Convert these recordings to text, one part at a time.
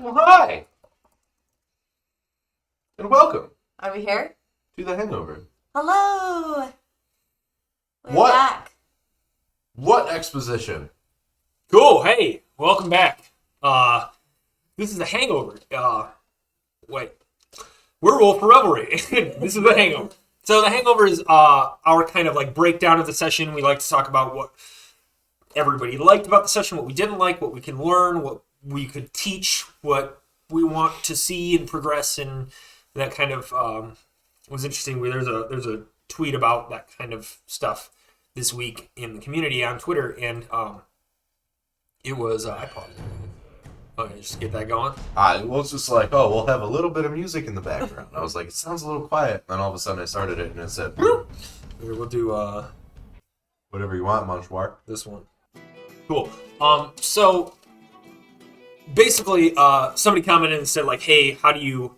Well, hi, and welcome Are we here? to the Hangover. Hello! We're What? back. What exposition? Cool. Hey, welcome back. This is the Hangover. Wait, Werewolf for Revelry. This is the Hangover. So the Hangover is our kind of like breakdown of the session. We like to talk about what everybody liked about the session, what we didn't like, what we can learn, what we could teach, what we want to see and progress, and that kind of was interesting. There's a tweet about that kind of stuff this week in the community on Twitter, and it was I paused. Okay, just get that going. I was just like, oh, we'll have a little bit of music in the background. I was like, it sounds a little quiet. Then all of a sudden I started it and it said, Here, we'll do whatever you want, Monchwar. this one. Cool. So basically, somebody commented and said like, hey, how do you?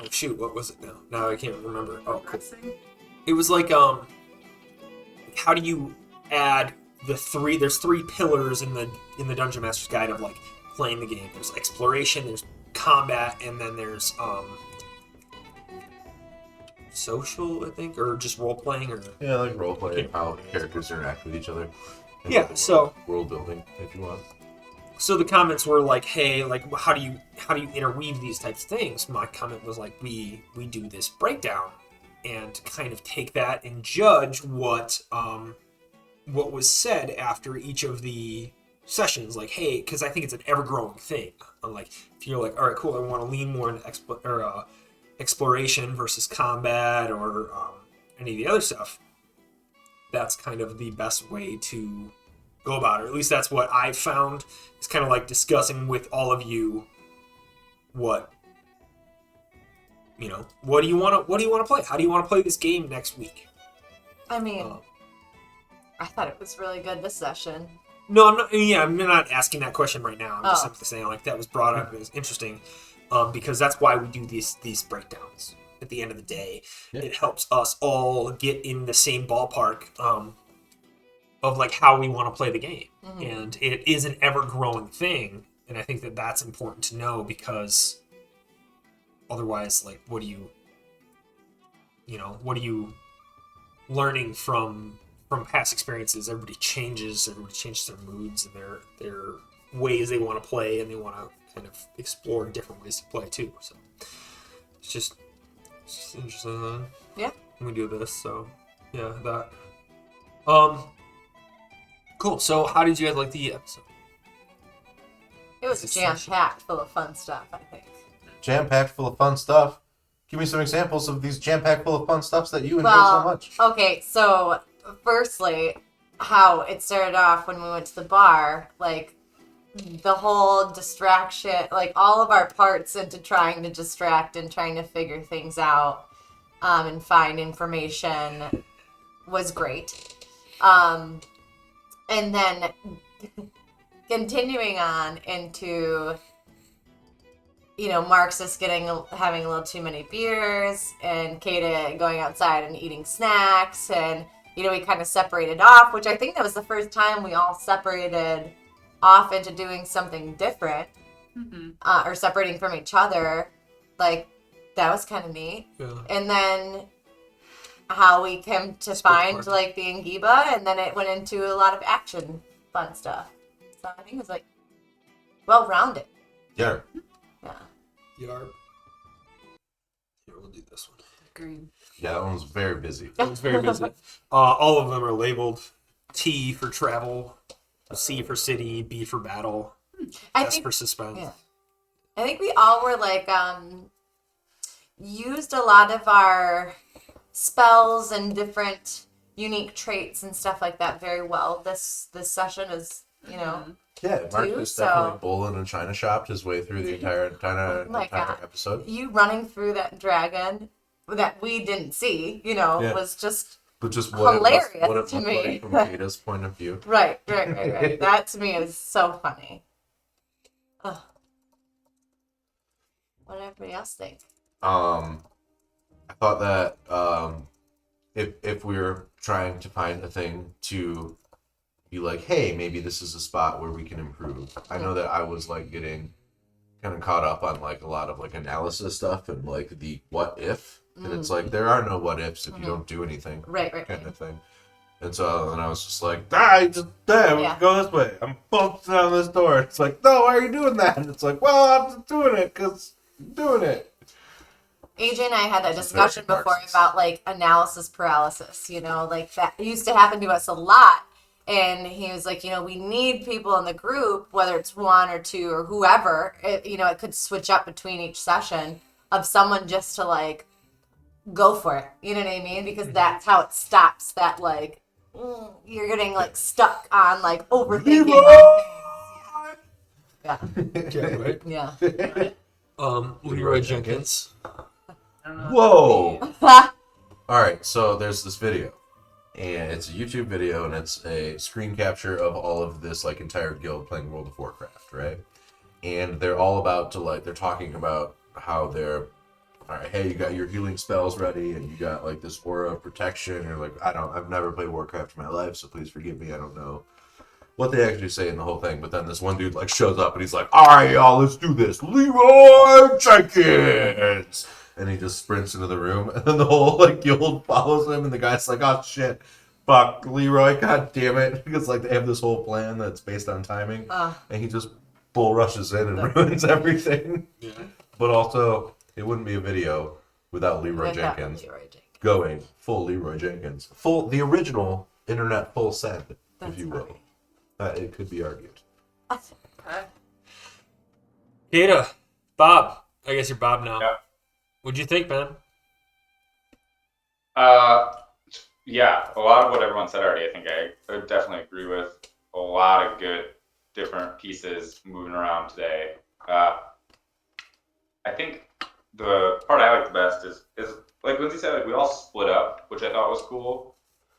Oh shoot, what was it now? Now I can't remember. Oh, cool. It was like how do you add the three? There's three pillars in the Dungeon Master's Guide of like playing the game. There's exploration, there's combat, and then there's social, I think, or just role playing, or Yeah, like role play, how characters interact with each other. And yeah. So world building, if you want. so the comments were like, hey, like how do you interweave these types of things? My comment was like, we do this breakdown and kind of take that and judge what was said after each of the sessions. Like, hey, because I think it's an ever-growing thing. Like, if you're like, all right, cool, I want to lean more into exploration versus combat or any of the other stuff, that's kind of the best way to go about it. Or at least that's what I've found. It's kind of like discussing with all of you what do you want to play? How do you want to play this game next week? I mean, I thought it was really good this session. No, I'm not. Yeah, I'm not asking that question right now. I'm just Oh. simply saying like that was brought up. It was interesting because that's why we do these breakdowns. At the end of the day, Yeah. It helps us all get in the same ballpark of like how we want to play the game, and it is an ever-growing thing. And I think that that's important to know because otherwise, like, what are you learning from past experiences? Everybody changes their moods and their ways they want to play, and they want to kind of explore different ways to play too. So it's just interesting. Yeah. We do this, so yeah, that. Cool. So how did you guys like the episode? It was It's a jam-packed full of fun stuff, I think. Jam-packed full of fun stuff. Give me some examples of these jam-packed full of fun stuffs that you enjoyed so much. Okay, so firstly, how it started off when we went to the bar, like the whole distraction, like all of our parts into trying to distract and trying to figure things out and find information was great. And then continuing on into, Mark's just having a little too many beers, and Kata going outside and eating snacks, and we kind of separated off, which I think that was the first time we all separated off into doing something different, or separating from each other. Like, that was kind of neat. Yeah. And then how we came to find party. like the Angiba, and then it went into a lot of action fun stuff. So I think it was like well-rounded. Yeah. Yeah. Yarp. Here, we'll do this one. Agreed. Yeah, that one was very busy. It was very busy. All of them are labeled T for travel, C for city, B for battle, I S think for suspense. yeah. I think we all were like used a lot of our spells and different unique traits and stuff like that very well. This session is, Yeah, Mark Too, just so- definitely bowling and China shopped his way through the entire Oh my God. episode. you running through that dragon that we didn't see, was just But just what hilarious it looked to me. like from Kata's point of view. right. That to me is so funny. Ugh. What did everybody else think? I thought that if we were trying to find a thing to be like, hey, maybe this is a spot where we can improve. I know that I was like getting kind of caught up on like a lot of like analysis stuff and like the what if, and it's like there are no what ifs if you don't do anything, Right. kind of thing. And so then I was just like, we can go this way. I'm bolting down this door. It's like, no, why are you doing that? And it's like, well, I'm just doing it because I'm doing it. AJ and I had that This is discussion very before Marxist. about like analysis paralysis, like that used to happen to us a lot. And he was like, we need people in the group, whether it's one or two or whoever, it could switch up between each session of someone just to like go for it. You know what I mean? Because that's how it stops that like, you're getting like stuck on like overthinking. Yeah. Yeah, right. Yeah. Leroy Jenkins. I don't know. Whoa! All right, so there's this video, and it's a YouTube video, and it's a screen capture of all of this like entire guild playing World of Warcraft, right? And they're all about to like they're talking about how they're all right. Hey, you got your healing spells ready, and you got like this aura of protection. And you're like, I've never played Warcraft in my life, so please forgive me. I don't know what they actually say in the whole thing. But then this one dude like shows up, and he's like, all right, y'all, let's do this, Leroy Jenkins. And he just sprints into the room, and then the whole like guild follows him, and the guy's like, "Oh shit, fuck Leroy, god damn it!" Because like they have this whole plan that's based on timing, and he just bull rushes in and ruins everything. Yeah. But also, it wouldn't be a video without Leroy Jenkins going full Leroy Jenkins, the original internet full send, if you will. It could be argued. Okay. Kata, Bob. I guess you're Bob now. Yeah. What'd you think, man? Yeah, a lot of what everyone said already, I think I would definitely agree with. A lot of good different pieces moving around today. I think the part I like the best is like Lindsay said, like we all split up, which I thought was cool.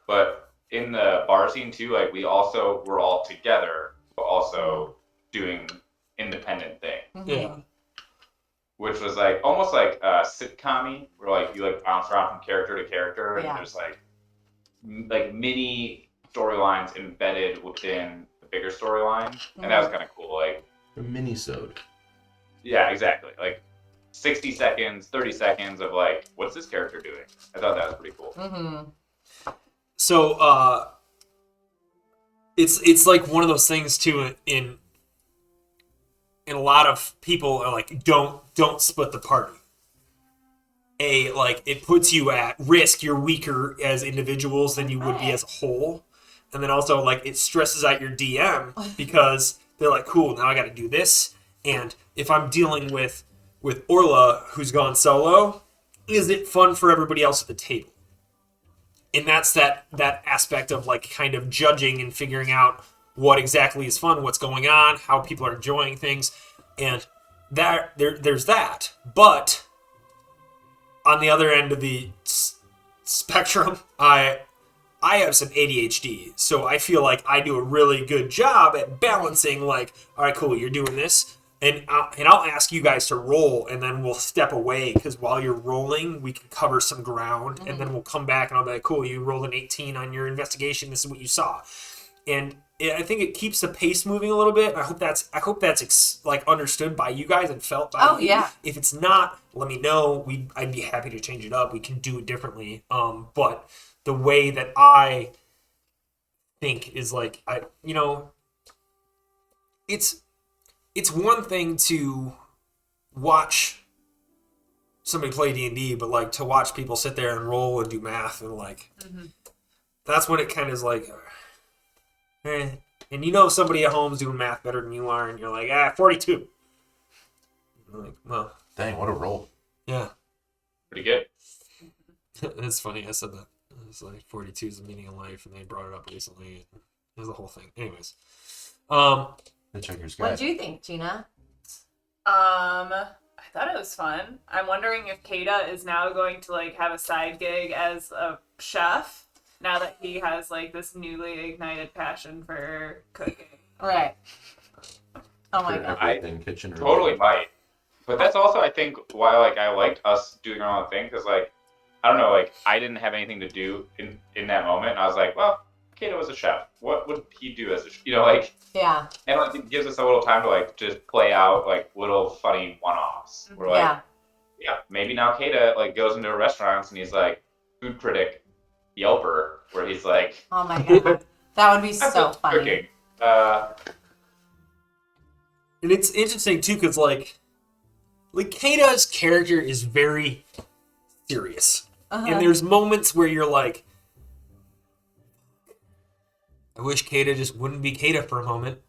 But in the bar scene too, like we also were all together, but also doing independent thing. Yeah. Which was like almost like a sitcom-y, where like you like bounce around from character to character, and Yeah. there's like mini storylines embedded within the bigger storyline, and that was kind of cool. Like A mini-sode. yeah, exactly. Like 60 seconds, 30 seconds of like, what's this character doing? I thought that was pretty cool. So, it's like one of those things too. In a lot of people are like, don't split the party. Like it puts you at risk. You're weaker as individuals than you would be as a whole, and then also like it stresses out your DM because they're like, cool, now I got to do this, and if I'm dealing with Orla who's gone solo, is it fun for everybody else at the table? And that's that aspect of like kind of judging and figuring out what exactly is fun, what's going on, how people are enjoying things, and there's that. But on the other end of the spectrum, I have some ADHD, so I feel like I do a really good job at balancing. Like, all right, cool, you're doing this, and I'll ask you guys to roll, and then we'll step away because while you're rolling, we can cover some ground, and then we'll come back, and I'll be like, cool, you rolled an 18 on your investigation. This is what you saw, and I think it keeps the pace moving a little bit. I hope that's like understood by you guys and felt by you. Yeah. If it's not, let me know. I'd be happy to change it up. We can do it differently. But the way that I think is like it's one thing to watch somebody play D&D, but like to watch people sit there and roll and do math and like that's when it kind of is like. And somebody at home's doing math better than you are, and you're like, 42. I'm like, well, Dang, what a roll. yeah. Pretty good. It's funny, I said that. It's like 42 is the meaning of life, and they brought it up recently. It was the whole thing. Anyways. Hitchhiker's Guide. What do you think, Gina? I thought it was fun. I'm wondering if Kata is now going to like have a side gig as a chef now that he has like this newly ignited passion for cooking. Right. Oh my For god. everything kitchen Totally related. might. But that's also, I think, why like I liked us doing our own thing, because like I don't know, like I didn't have anything to do in that moment, and I was like, well, Kato was a chef, what would he do as a chef? Like, Yeah. and like it gives us a little time to like just play out like little funny one-offs. We're like, Yeah. yeah, maybe now Kata like goes into restaurants and he's like food critic Yelper, where he's like, Oh my god. That would be I'm so just funny. cooking. And it's interesting too, because like Kata's character is very serious, and there's moments where you're like, I wish Kata just wouldn't be Kata for a moment,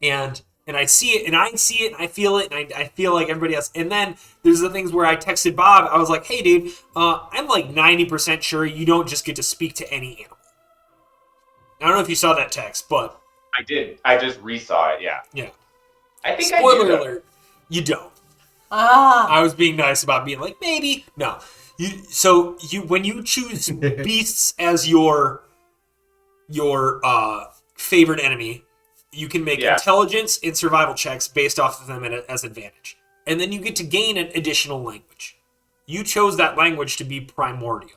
and I see it, and I feel it, and I feel like everybody else. And then there's the things where I texted Bob. I was like, hey dude, I'm like 90% sure you don't just get to speak to any animal. I don't know if you saw that text, but I did. I just resaw it. Yeah. yeah. I think Spoiler I do. alert, you don't. Ah. I was being nice about being like, maybe. No. When you choose beasts as your favorite enemy, you can make intelligence and survival checks based off of them as advantage. And then you get to gain an additional language. You chose that language to be primordial.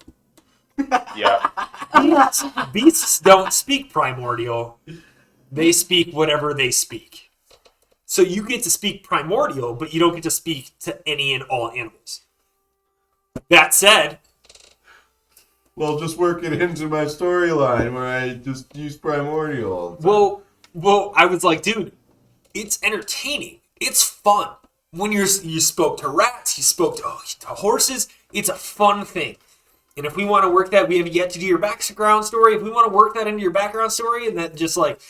Yeah. Beasts don't speak primordial. They speak whatever they speak. So you get to speak primordial, but you don't get to speak to any and all animals. That said, Well, just work it into my storyline where I just use primordial. well, I was like, dude, it's entertaining. It's fun. When you spoke to rats, you spoke to horses. It's a fun thing. And if we want to work that, we have yet to do your background story. If we want to work that into your background story, and that just like,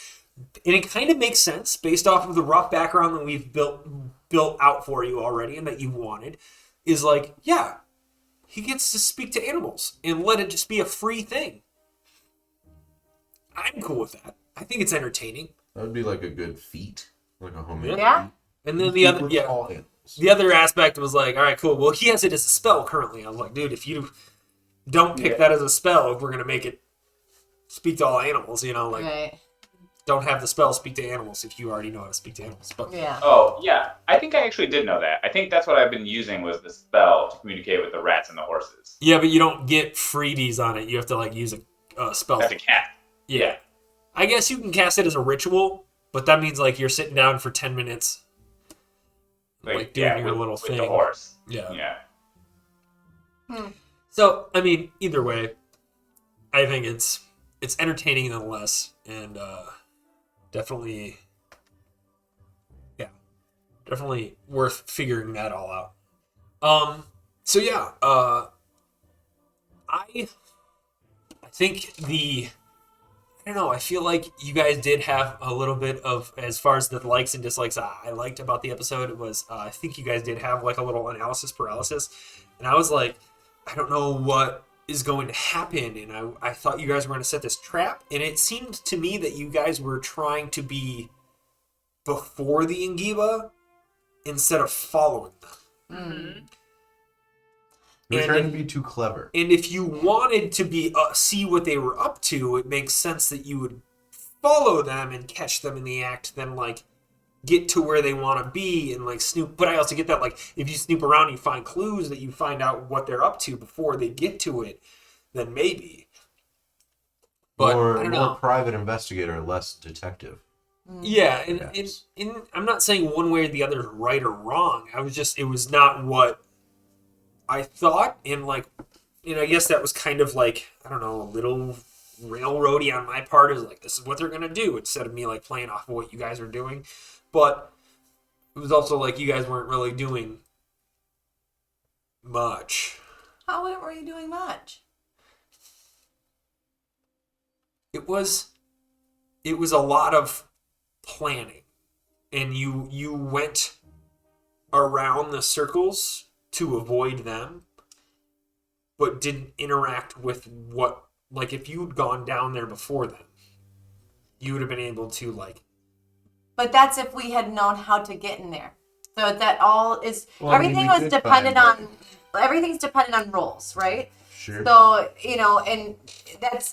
and it kind of makes sense based off of the rough background that we've built out for you already, and that you wanted, is like, yeah, he gets to speak to animals and let it just be a free thing. I'm cool with that. I think it's entertaining. That would be like a good feat, like a homemade Yeah. feat. And then All animals. the other aspect was like, all right, cool. Well, he has it as a spell currently. I was like, dude, if you don't pick that as a spell, we're gonna make it speak to all animals. Like Right. don't have the spell speak to animals if you already know how to speak to animals. But Yeah. Oh, yeah. I think I actually did know that. I think that's what I've been using was the spell to communicate with the rats and the horses. yeah, but you don't get freebies on it. You have to like use a spell. That's a cat. Yeah. I guess you can cast it as a ritual, but that means like you're sitting down for 10 minutes, like doing your little with thing. the horse. Yeah. Yeah. So I mean, either way, I think it's entertaining nonetheless, and definitely worth figuring that all out. So yeah, I think I don't know. I feel like you guys did have a little bit of, as far as the likes and dislikes I liked about the episode, it was I think you guys did have like a little analysis paralysis, and I was like, I don't know what is going to happen, and I thought you guys were going to set this trap, and it seemed to me that you guys were trying to be before the Ingiba instead of following them. Mm. They're And trying to be too clever. And if you wanted to be see what they were up to, it makes sense that you would follow them and catch them in the act, then like get to where they want to be and like snoop. But I also get that like if you snoop around and you find clues that you find out what they're up to before they get to it, then maybe. But I don't know. More private investigator, less detective. Yeah, and I'm not saying one way or the other is right or wrong. It was not what I thought, and I guess that was kind of like, I don't know, a little railroady on my part. Is like, this is what they're gonna do, instead of me like playing off of what you guys were doing. But it was also like you guys weren't really doing much. How were you doing much? It was a lot of planning, and you went around the circles to avoid them, but didn't interact with what, like, if you'd gone down there before them, you would have been able to, like... But that's if we had known how to get in there. So that all is... Well, I mean, everything we was did dependent find on... Everything's dependent on roles, right? Sure. So, and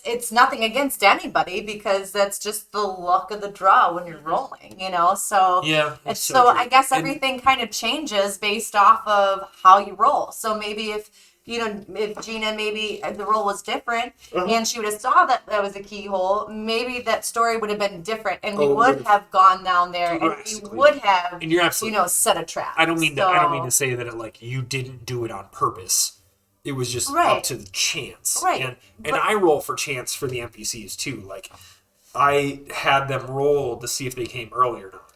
it's nothing against anybody, because that's just the luck of the draw when you're rolling, so Yeah, it's so so true. I guess And- everything kind of changes based off of how you roll. So maybe if if Gina maybe the role was different and she would have saw that was a keyhole, maybe that story would have been different and we would have gone down there and we would have, and you're absolutely, set a trap. I don't mean to say that you didn't do it on purpose. It was just up to the chance. Right. And I roll for chance for the NPCs too. Like, I had them roll to see if they came early or not.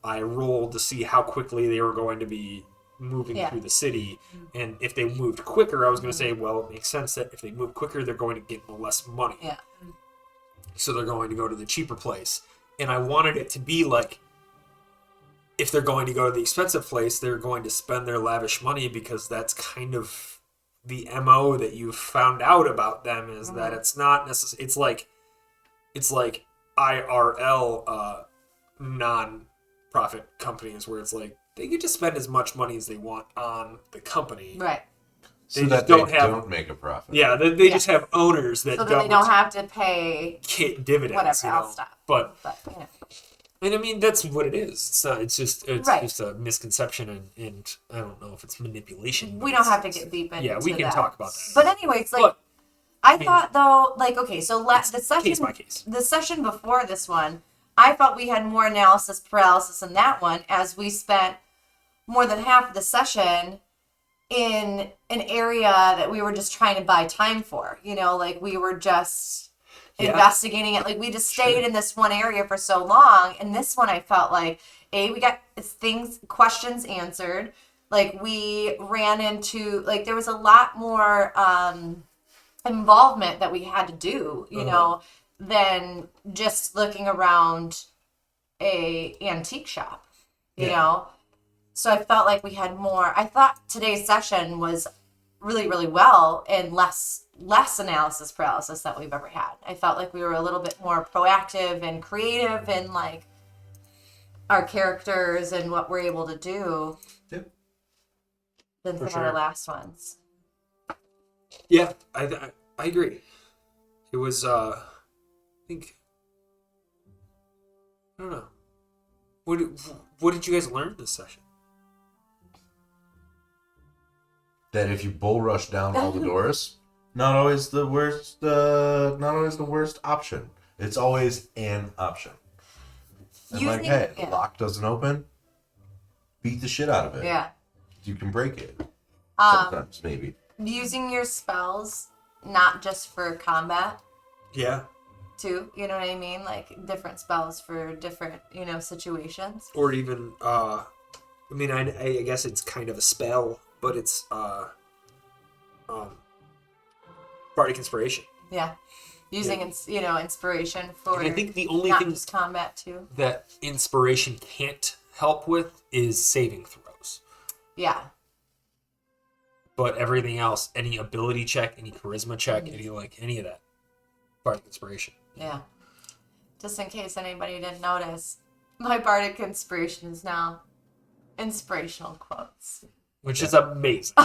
I rolled to see how quickly they were going to be moving through the city. And if they moved quicker, I was going to say, well, it makes sense that if they move quicker, they're going to get less money. Yeah. So they're going to go to the cheaper place. And I wanted it to be like, if they're going to go to the expensive place, they're going to spend their lavish money because that's kind of the MO that you found out about them is that it's not necessarily, it's like IRL non-profit companies where it's like they get to spend as much money as they want on the company. Right. So that they don't make a profit. Yeah, they just have owners that so that they don't have to pay dividends. Whatever, I'll stop. But you know. And I mean, that's what it is. It's not. It's just a misconception, and I don't know if it's manipulation. We don't have to get deep into yeah, we can that. talk about that. But anyways, I thought though, okay, so the session, case by case. The session before this one, I felt we had more analysis paralysis in that one, as we spent more than half of the session in an area that we were just trying to buy time for. We were just investigating it. Like, we just stayed in this one area for so long. And this one, I felt like, we got questions answered. Like, we ran into, there was a lot more involvement that we had to do, you know, than just looking around a antique shop, you know? So I felt like we had more. I thought today's session was really, really well and less analysis paralysis that we've ever had. I felt like we were a little bit more proactive and creative in our characters and what we're able to do than some of the last ones. Yeah, I agree. It was I think, I don't know. What did you guys learn this session? That if you bull rush down all the doors, not always the worst option. It's always an option. And hey, the lock doesn't open, beat the shit out of it. Yeah. You can break it. Sometimes, maybe. Using your spells, not just for combat. Yeah. Too, you know what I mean? Different spells for different, situations. Or even, I guess it's kind of a spell, but it's, bardic inspiration. Yeah. Using, inspiration for, and I think the only not thing just combat too. That inspiration can't help with is saving throws. Yeah. But everything else, any ability check, any charisma check, any of that, bardic inspiration. Yeah. Just in case anybody didn't notice, my bardic inspiration is now inspirational quotes. Which is amazing.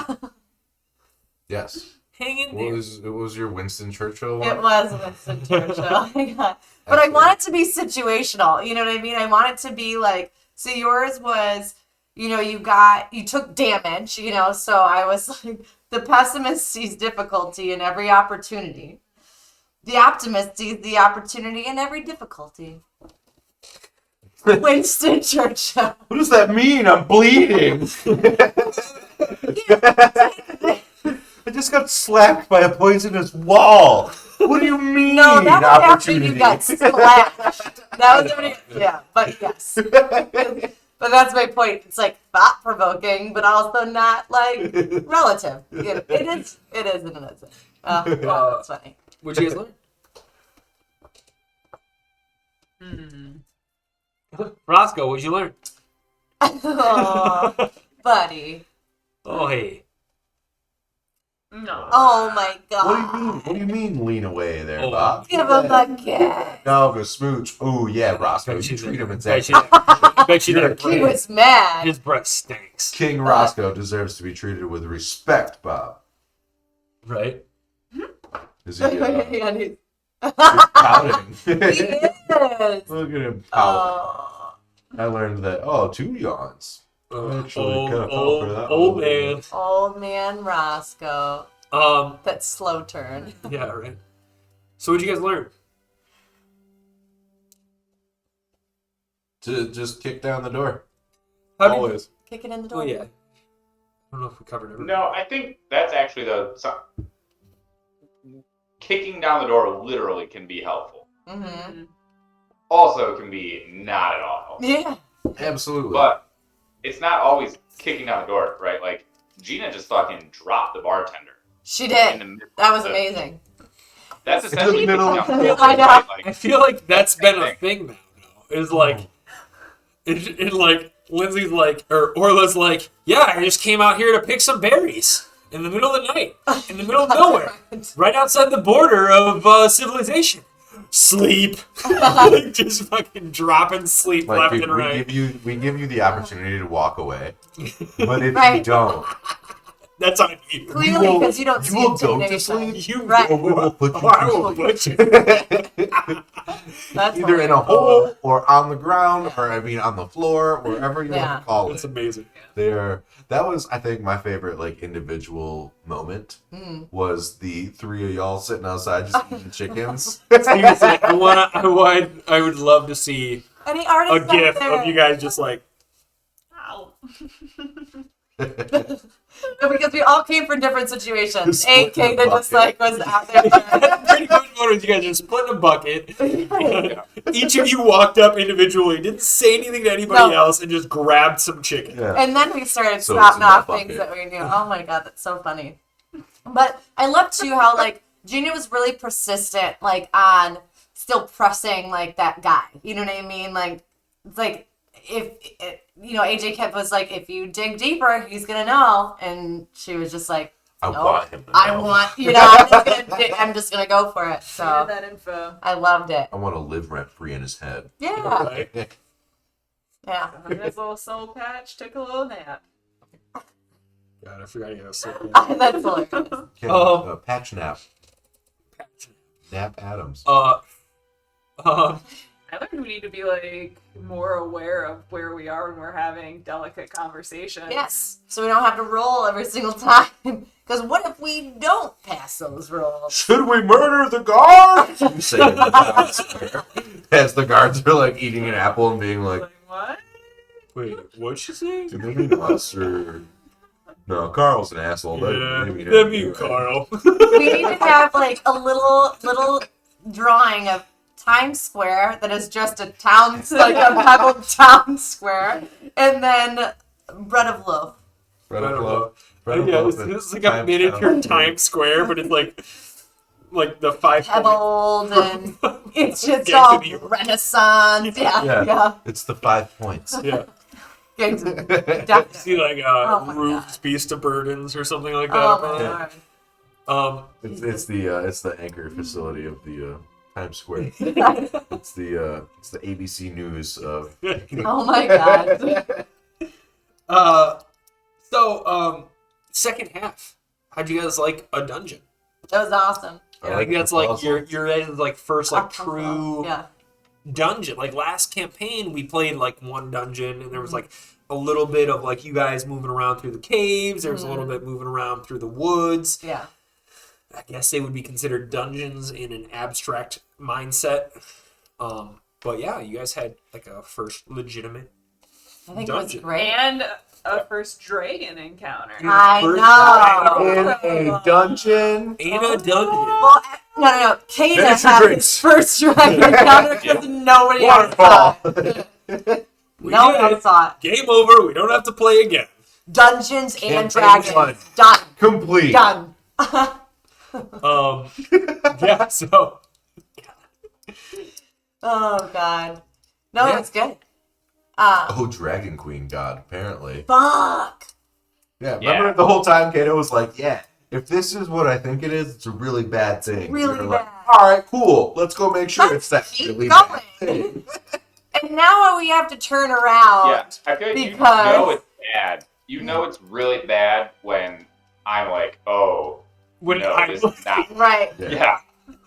Yes. Hang in there. It was your Winston Churchill one? It was Winston Churchill. Oh my God. But I want it to be situational. You know what I mean? I want it to be so yours was, you took damage, so I was like, the pessimist sees difficulty in every opportunity. The optimist sees the opportunity in every difficulty. Winston Churchill. What does that mean? I'm bleeding. I just got slapped by a poisonous wall. What do you mean? No, that was after you got slashed. That was already, but yes. But that's my point. It's thought-provoking, but also not relative. It is and it isn't. That's funny. What'd you guys learn? Roscoe, what'd you learn? Oh, buddy. Oh, hey. No. Oh my God. What do you mean lean away there, Bob? Give him a kiss. No, go smooch. Oh, yeah, Roscoe. You treat him exactly. He was mad. His breath stinks. King Roscoe deserves to be treated with respect, Bob. Right? Is he He's pouting? He is. Look at him pouting. Oh. I learned that, 2 yawns. I actually kind of fell for that Old one. man. Old man Roscoe. That slow turn. Yeah, right. So what'd you guys learn? To just kick down the door. How did- Always. Kick it in the Oh door. yeah. I don't know if we covered everything. No, I think that's actually kicking down the door literally can be helpful. Mm-hmm. Also, can be not at all helpful. Yeah. Absolutely. But it's not always kicking down the door, right? Like Gina just fucking dropped the bartender. She In did. the middle That was of amazing. That's In the essentially kicking middle down of- the door, I know. right? Like, I feel like that's been a thing. thing now. Though. It's like, it like Lindsay's like, or Orla's like, yeah, I just came out here to pick some berries in the middle of the night, in the middle of nowhere, right outside the border of civilization. Sleep, just fucking dropping sleep Like, left dude, and right. we give you the opportunity to walk away, but if Right. you don't, That's on you. Clearly, will- because you don't you see will it go till to daytime. sleep. You Right. or we will put you I to will sleep. put you. That's Either in a hilarious. hole or on the ground, or I mean on the floor, wherever you Yeah. want to call That's it. amazing. That was, I think, my favorite like individual moment was the three of y'all sitting outside just eating chickens. Steven's like, I would love to see Any a artists out gif there? of you guys just like, Ow. No, because we all came from different situations. Split A, in the Kata just bucket. like was out there. pretty much what it was. You guys just split in a bucket. Each of you walked up individually, didn't say anything to anybody No. else, and just grabbed some chicken. Yeah. And then we started So snapping it's in off that things bucket. that we knew. Oh my god, that's so funny. But I love too how like Gina was really persistent, like on still pressing like that guy. You know what I mean? Like it's like if you know AJ kept was like, if you dig deeper, he's gonna know, and she was just like, I nope, want him. To I know. want I'm just gonna go for it. Needed So that info. I loved it. I want to live rent free in his head. Yeah, Right? yeah. On his little soul patch, took a little nap. God, I forgot you had a slip. That's hilarious. Patch nap. Nap Adams. I learned we need to be like more aware of where we are when we're having delicate conversations. Yes, so we don't have to roll every single time. Because what if we don't pass those rolls? Should we murder the guards? You say in the town square. As the guards are like eating an apple and being like, Like, what? Wait, what'd she say? do they mean us or... No, Carl's an asshole. Yeah, They mean that'd him. be You're right. Carl. We need to have like a little drawing of Times Square that is just a town, like a pebbled town square, and then bread of loaf. Bread of loaf. Bread of Yeah, loaf this and is like a Times miniature Town. Times Square, but it's like the 5 Pebbled, and it's just Gangs all of New York. Renaissance. Yeah, Yeah. yeah. It's the 5 points. Yeah. Gangs of- definitely. See like Oh my Roof's Beast of Burdens or something like that. Oh up my on it. god. It's the anchor facility of the Times Square. It's the ABC News of. Oh my god. So second half. How'd you guys like a dungeon? That was awesome. I I think that's like your guys' like first like Awesome. true Yeah. dungeon. Like last campaign, we played like one dungeon, and there was like a little bit of like you guys moving around through the caves. There was a little bit moving around through the woods. Yeah. I guess they would be considered dungeons in an abstract mindset. But yeah, you guys had like a first legitimate I think it was Dungeon. great. And a first dragon encounter. I know. In a dungeon. in a dungeon. Well, no. Kata Miniature had drinks. his first dragon encounter because nobody else saw it. No one else saw it. Game over. We don't have to play again. Dungeons and Campaign Dragons. one. Done. Complete. Done. Yeah. So Oh god. No, Yeah. it's good. Oh, Dragon Queen God, apparently. Fuck. Yeah, remember Yeah. the whole time Kato was like, yeah, if this is what I think it is, it's a really bad thing. Really We were like, bad. all right, cool. Let's go make sure it's that Keep really going. bad thing. And now we have to turn around. Yeah, I feel like you Because- know it's bad. You know it's really bad when I'm like, oh, when no, I this is not. Right. Yeah.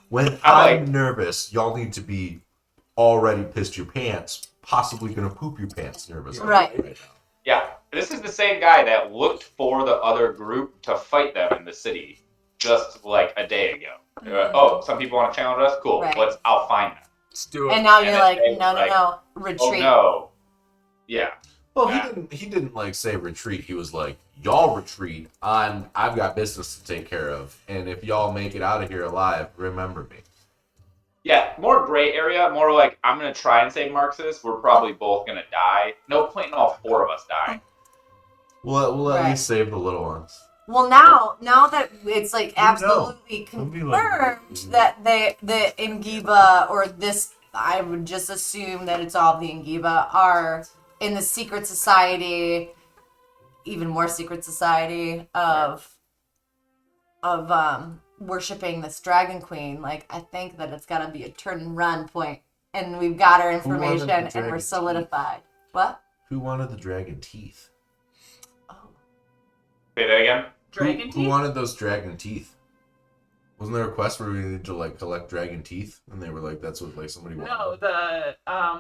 When I'm I'm nervous, y'all need to be already pissed your pants, possibly gonna poop your pants nervous. Right. now. Yeah. This is the same guy that looked for the other group to fight them in the city. just like a day ago. Oh, some people want to challenge us. Cool. Right. I'll find them. Let's do it. And now And you're then like, they were no, like, retreat. Oh no. Yeah. Well, Yeah. he didn't like say retreat. He was like, y'all retreat. I've got business to take care of, and if y'all make it out of here alive, remember me. Yeah, more gray area, more like I'm gonna try and save Marxist. We're probably both gonna die. No point in all four of us dying. We'll at Right. least save the little ones. Well, now that it's like You know. absolutely Don't be like- confirmed that the Ingiba or this, I would just assume that it's all the Ingiba are in the secret society, even more secret society of worshiping this dragon queen. Like, I think that it's gotta be a turn and run point, and we've got our wanted the information and we're dragon solidified. What? Who wanted the dragon teeth? Oh. Say that again. Dragon Who teeth? wanted those dragon teeth? Wasn't there a quest where we needed to like collect dragon teeth? And they were like, that's what like somebody wanted. No, the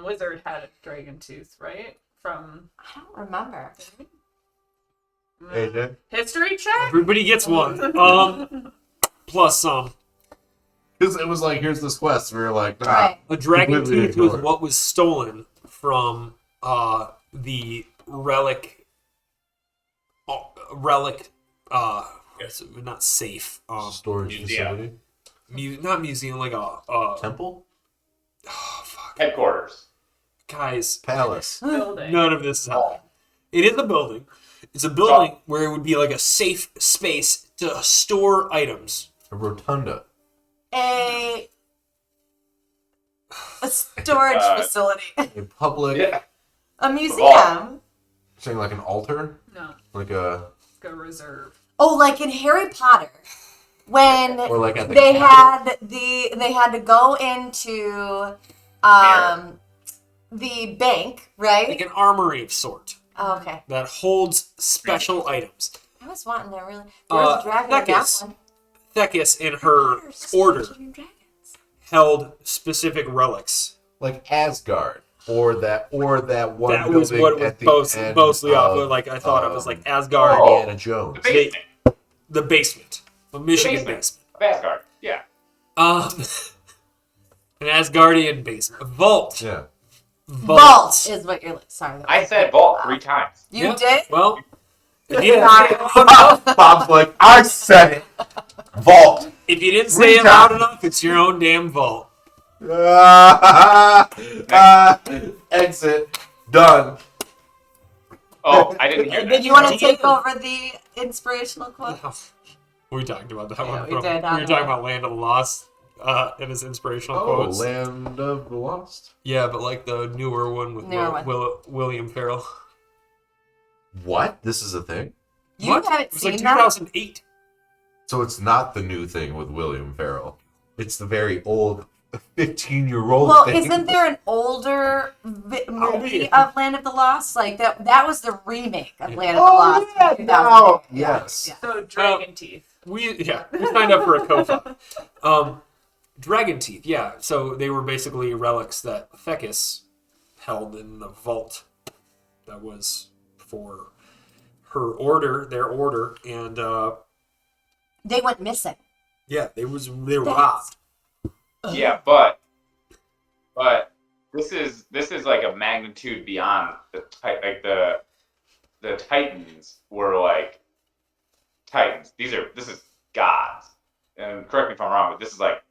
wizard had a dragon tooth, right? From I don't remember. Hey, Nick. history check? Everybody gets one. Plus some. Because it was like, here's this quest. We were like, nah. Right. A dragon Completely tooth was ignored. what was stolen from the relic. It's not safe. Storage museum. facility. Not museum, like a Temple? oh, fuck. Headquarters. Guys, Palace. Building. none of this is happening. It is a building. It's a building where it would be like a safe space to store items. A rotunda. A storage facility. A public. Yeah. A museum. Saying like an altar? No, Like a. go reserve. Oh, like in Harry Potter, when Or like at the they castle. had to go into the bank, right? Like an armory of sort Oh, okay. that holds special items. I was wanting to really. There was a dragon in that Thecus. one. Thecus and her order Dragons. held specific relics. Like Asgard. Or that one That building was what it was at the end mostly off of, of. Like I thought it was like Asgard, Indiana The Jones. basement. the basement, the Michigan basement. basement. Of Asgard. Yeah. An Asgardian basement, a vault. Yeah. Vault is what you're. Sorry. that I was- said vault 3 times. You Yeah. did. Well, if Bob's like, I said it. Vault. you didn't say it loud enough, it's your own damn vault. Exit. Done. Oh, I didn't hear that. Did you want to take over the inspirational quote? We talked about that Yeah, one. we From, did, we were talking about Land of the Lost and his inspirational Oh, quotes. Land of the Lost. Yeah, but like the newer one with Newer one. William Farrell. What? This is a thing? You What? haven't It was like seen that? 2008. So it's not the new thing with William Farrell. It's the very old 15-year-old Well, thing. isn't there an older movie yeah. of Land of the Lost? Like that was the remake of Land of the Oh, Lost. yeah, in 2008. no. Yeah, Yes. yeah. So dragon teeth. We signed up for a co-op. Dragon teeth, yeah. So they were basically relics that Thecus held in the vault that was for her order, their order, and They went missing. yeah, they were robbed. Yeah, but this is like a magnitude beyond the like the Titans were like Titans. This is gods. And correct me if I'm wrong, but this is like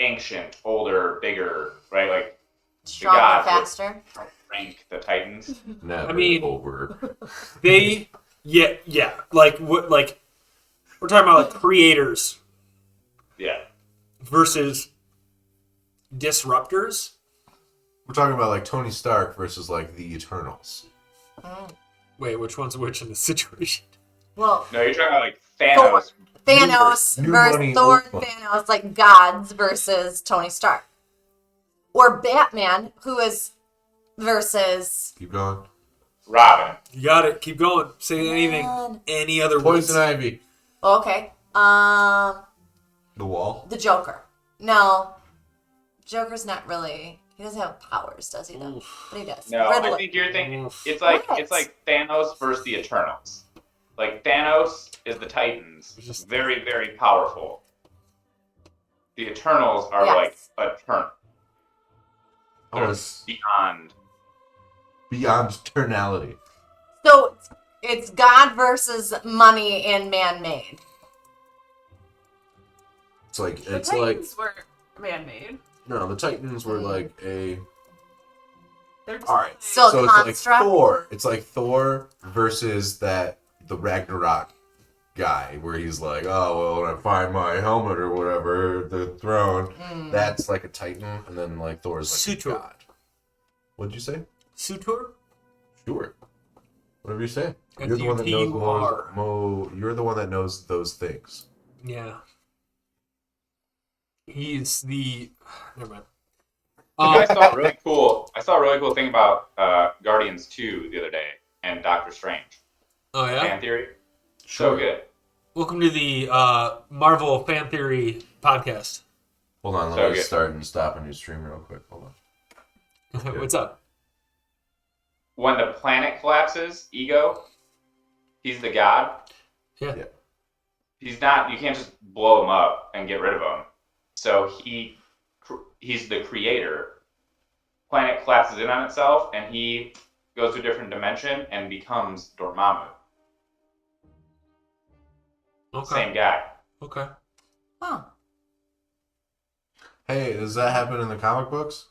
ancient, older, bigger, right? Like Stronger, gods faster. rank the Titans. Never I mean- over. They yeah, like what like we're talking about like creators Yeah. versus disruptors. We're talking about like Tony Stark versus like the Eternals. Wait, which one's which in this situation? Well, No, you're talking about like Thanos. Thanos New versus money, Thor old and money. Thanos, like gods versus Tony Stark. Or Batman, who is versus Keep going. Robin. You got it. Keep going. Say anything. Man. Any other Poison words? Ivy. okay. The Wall. The Joker. No. Joker's not really. He doesn't have powers, does he? Though, but he does. No, Riddler. I think you're thinking Oof. it's like What? it's like Thanos versus the Eternals. Like Thanos is the Titans, very, very powerful. The Eternals are like eternal. Oh, it's Beyond. beyond eternality. So it's God versus money and man-made. It's like The Titans were man-made. no, the Titans were like a. They're just All right, So so it's like construct? Thor. It's like Thor versus the Ragnarok guy, where he's like, oh well, when I find my helmet or whatever, the throne. That's like a Titan, and then like Thor's like Sutor. a god. What'd you say? Sutor? Sure. Whatever you say. You're the one that knows S-U-T-U-R. You're the one that knows those things. Yeah. He's the. Never mind. I saw a really cool thing about Guardians 2 the other day and Doctor Strange. Oh yeah. Fan theory. So good. Welcome to the Marvel Fan Theory podcast. Hold on, So let me good. start and stop a new stream real quick. Hold on. What's up? When the planet collapses, Ego, he's the god. Yeah. Yeah. He's not. You can't just blow him up and get rid of him. So he's the creator. Planet collapses in on itself, and he goes to a different dimension and becomes Dormammu. Okay. Same guy. Okay. Huh. Hey, does that happen in the comic books?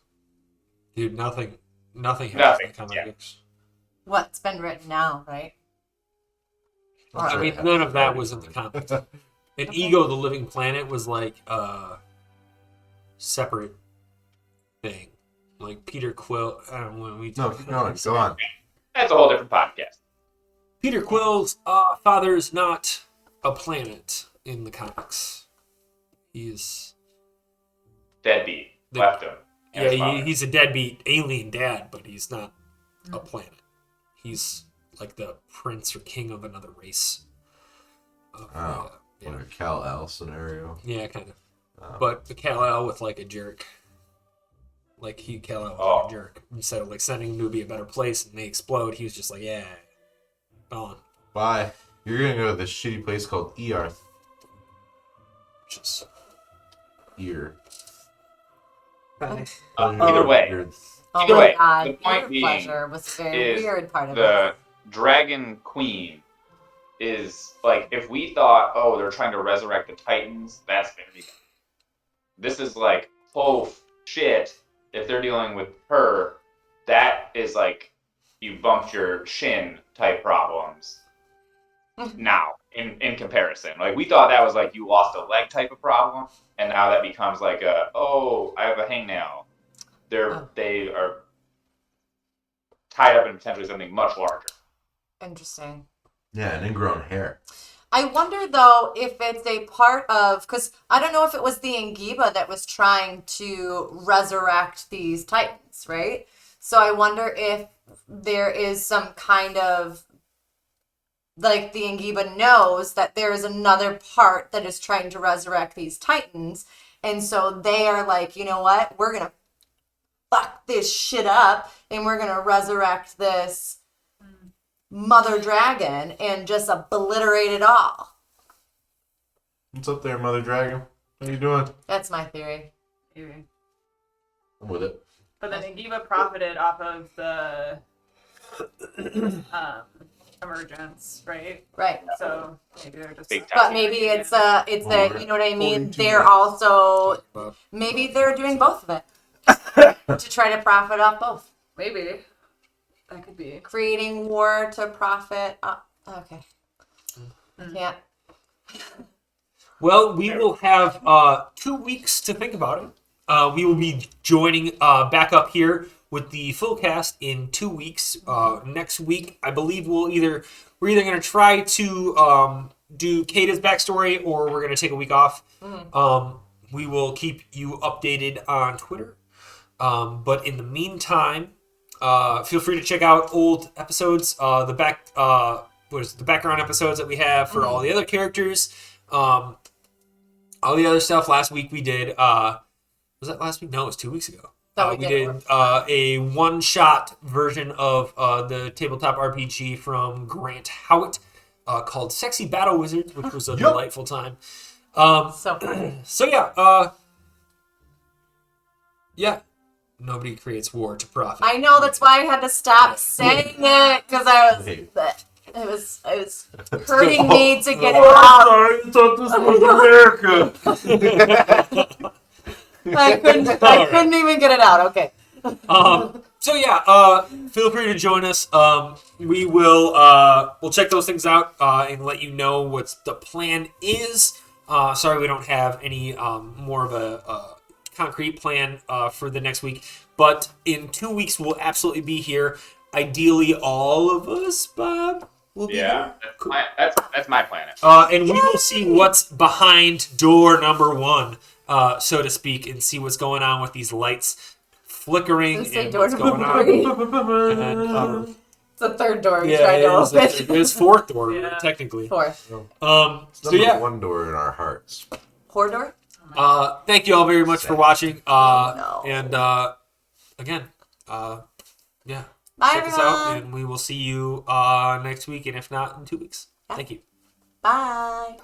Dude, nothing happens Nothing, in comic yeah. books. What's been written now, right? I'm I sure mean, it none happens of that already. was in the comics. And Ego, the Living Planet, was like a separate thing. Like Peter Quill. I don't know when we. No, keep going. Go on. That's a whole different podcast. Peter Quill's father is not a planet in the comics. He's Deadbeat. The- Left him. And his yeah, father. he's a deadbeat alien dad, but he's not a planet. He's like the prince or king of another race. Oh, yeah, like a Kal-El scenario. yeah, kind of. Oh. But the Kal-El with like a jerk. Like Kal-El was like a jerk. Instead of like sending him to be a better place and they explode, he was just like, yeah, gone. Bye. You're gonna go to this shitty place called Earth. Just Ear. Either way, Oh Either my way, god, the point your being pleasure was a very is weird part of it. the Dragon Queen is like, if we thought, oh, they're trying to resurrect the Titans, that's very bad. This is like, oh shit, if they're dealing with her, that is like, you bumped your shin type problems. Now, in comparison, like we thought that was like you lost a leg type of problem, and now that becomes like a, oh, I have a hangnail. They are tied up in potentially something much larger. Interesting. Yeah, an ingrown hair. I wonder though if it's a part of, because I don't know if it was the Angiba that was trying to resurrect these Titans, right? So I wonder if there is some kind of, like the Angiba knows that there is another part that is trying to resurrect these Titans. And so they are like, you know what? We're going to fuck this shit up and we're going to resurrect this mother dragon and just obliterate it all. What's up there, Mother Dragon? How you doing? That's my theory. Maybe. I'm with it. But then Angiva profited off of the emergence, right? Right. So maybe they're just. Big time. But maybe it's a, you know what I mean? 42 They're minutes. also, maybe they're doing both of it to try to profit off both. Maybe. That could be. Creating war to profit. Okay. I can't. Well, we will have 2 weeks to think about it. We will be joining back up here with the full cast in 2 weeks. Next week, I believe we're either going to try to do Kata's backstory or we're going to take a week off. We will keep you updated on Twitter. But in the meantime, feel free to check out old episodes. The background episodes that we have for all the other characters. All the other stuff last week we did. Was that last week? No, it was 2 weeks ago. We did a one-shot version of the tabletop RPG from Grant Howitt. called Sexy Battle Wizards, which was a delightful time. So funny. So yeah, nobody creates war to profit. I know, that's why I had to stop saying it, because it was hurting me to get it out. Sorry, I thought this was America. I couldn't even get it out. Okay. So feel free to join us. We will we'll check those things out and let you know what the plan is. Sorry we don't have any more of a concrete plan for the next week, but in 2 weeks we'll absolutely be here. Ideally, all of us, Bob, will be here. That's my planet. And we will see what's behind door number 1, so to speak, and see what's going on with these lights flickering and what's going on. And, it's the third door we tried to open. It's fourth door, technically. Fourth. It's one door in our hearts. Whore door? Thank you all very much for watching. And again, Bye, check us out, everyone. and we will see you next week, and if not, in 2 weeks. Thank you. Bye.